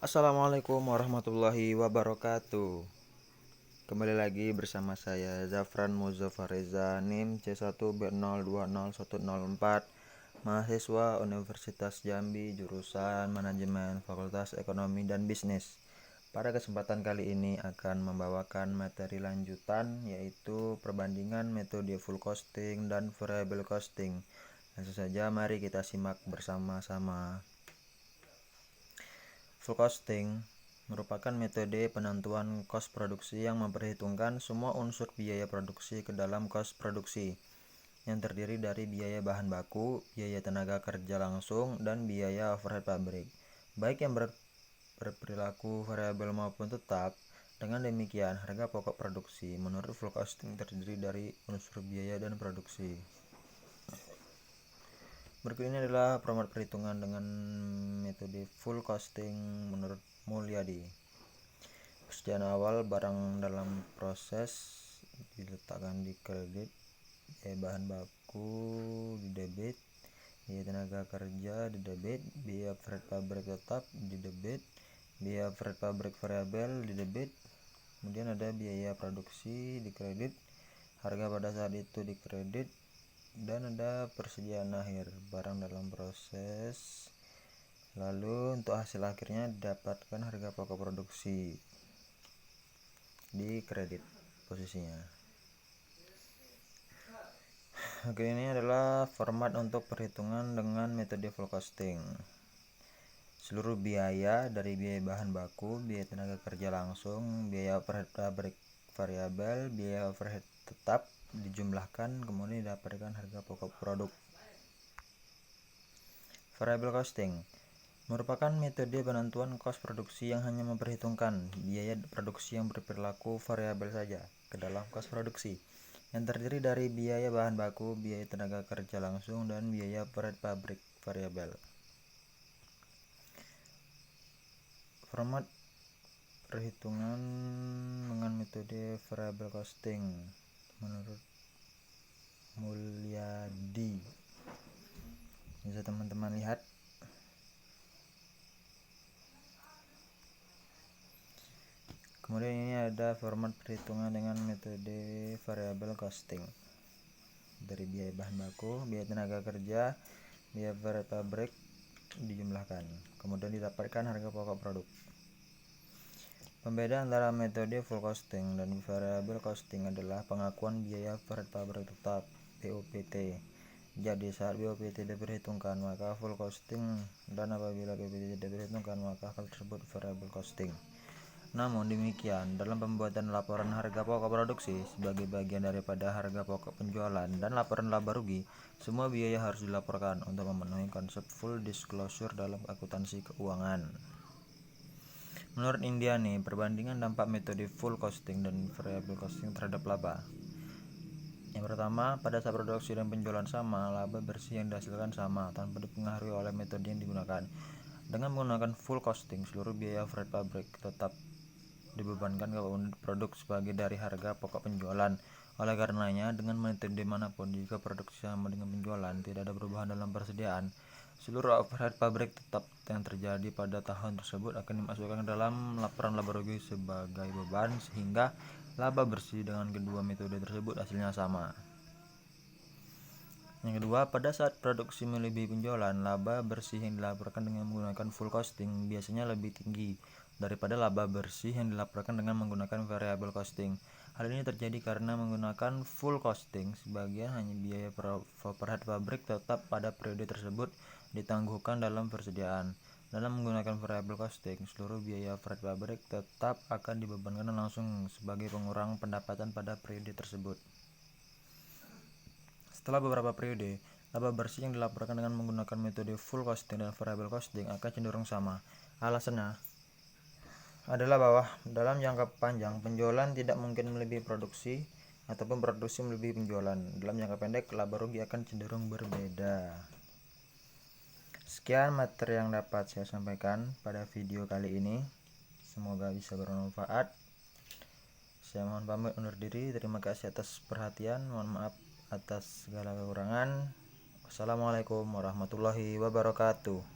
Assalamualaikum warahmatullahi wabarakatuh. Kembali lagi bersama saya Zafran Muzaffar Reza, NIM C1B020104, mahasiswa Universitas Jambi, jurusan Manajemen, Fakultas Ekonomi dan Bisnis. Pada kesempatan kali ini akan membawakan materi lanjutan, yaitu perbandingan metode full costing dan variable costing. Langsung saja mari kita simak bersama-sama. Full costing merupakan metode penentuan kos produksi yang memperhitungkan semua unsur biaya produksi ke dalam kos produksi, yang terdiri dari biaya bahan baku, biaya tenaga kerja langsung, dan biaya overhead pabrik, baik yang berperilaku variabel maupun tetap. Dengan demikian, harga pokok produksi menurut full costing terdiri dari unsur biaya dan produksi. Berikut ini adalah format perhitungan dengan metode full costing menurut Mulyadi. Persediaan awal barang dalam proses diletakkan di kredit, biaya bahan baku di debit, biaya tenaga kerja di debit, biaya overhead pabrik tetap di debit, biaya overhead pabrik variabel di debit. Kemudian ada biaya produksi di kredit, harga pada saat itu di kredit, dan ada persediaan akhir barang dalam proses. Lalu untuk hasil akhirnya didapatkan harga pokok produksi di kredit posisinya. Oke, ini adalah format untuk perhitungan dengan metode full costing. Seluruh biaya dari biaya bahan baku, biaya tenaga kerja langsung, biaya overhead pabrik variabel, biaya overhead tetap dijumlahkan, kemudian didapatkan harga pokok produk. Variable costing merupakan metode penentuan kos produksi yang hanya memperhitungkan biaya produksi yang berperilaku variabel saja ke dalam kos produksi, yang terdiri dari biaya bahan baku, biaya tenaga kerja langsung, dan biaya overhead pabrik variabel. Format perhitungan dengan metode variable costing menurut Mulyadi. Bisa teman-teman lihat. Kemudian ini ada format perhitungan dengan metode variable costing. Dari biaya bahan baku, biaya tenaga kerja, biaya overhead pabrik dijumlahkan, kemudian didapatkan harga pokok produk. Pembeda antara metode full costing dan variable costing adalah pengakuan biaya overhead pabrik tetap BOPT. Jadi saat BOPT diperhitungkan maka full costing, dan apabila BOPT tidak diperhitungkan maka hal tersebut variable costing. Namun demikian, dalam pembuatan laporan harga pokok produksi sebagai bagian daripada harga pokok penjualan dan laporan laba rugi, semua biaya harus dilaporkan untuk memenuhi konsep full disclosure dalam akuntansi keuangan. Menurut Indiani, perbandingan dampak metode full costing dan variable costing terhadap laba. Yang pertama, pada saat produksi dan penjualan sama, laba bersih yang dihasilkan sama tanpa dipengaruhi oleh metode yang digunakan. Dengan menggunakan full costing, seluruh biaya overhead pabrik tetap dibebankan ke unit produk sebagai dari harga pokok penjualan. Oleh karenanya, dengan metode manapun, jika produksi sama dengan penjualan, tidak ada perubahan dalam persediaan, seluruh overhead pabrik tetap yang terjadi pada tahun tersebut akan dimasukkan ke dalam laporan laba rugi sebagai beban, sehingga laba bersih dengan kedua metode tersebut hasilnya sama. Yang kedua, pada saat produksi melebihi penjualan, laba bersih yang dilaporkan dengan menggunakan full costing biasanya lebih tinggi daripada laba bersih yang dilaporkan dengan menggunakan variable costing. Hal ini terjadi karena menggunakan full costing, sebagian hanya biaya overhead pabrik tetap pada periode tersebut ditangguhkan dalam persediaan. Dalam menggunakan variable costing, seluruh biaya overhead pabrik tetap akan dibebankan langsung sebagai pengurang pendapatan pada periode tersebut. Setelah beberapa periode, laba bersih yang dilaporkan dengan menggunakan metode full costing dan variable costing akan cenderung sama. Alasannya adalah bahwa dalam jangka panjang, penjualan tidak mungkin melebihi produksi ataupun produksi melebihi penjualan. Dalam jangka pendek, laba rugi akan cenderung berbeda. Sekian materi yang dapat saya sampaikan pada video kali ini. Semoga bisa bermanfaat. Saya mohon pamit undur diri. Terima kasih atas perhatian. Mohon maaf atas segala kekurangan. Wassalamualaikum warahmatullahi wabarakatuh.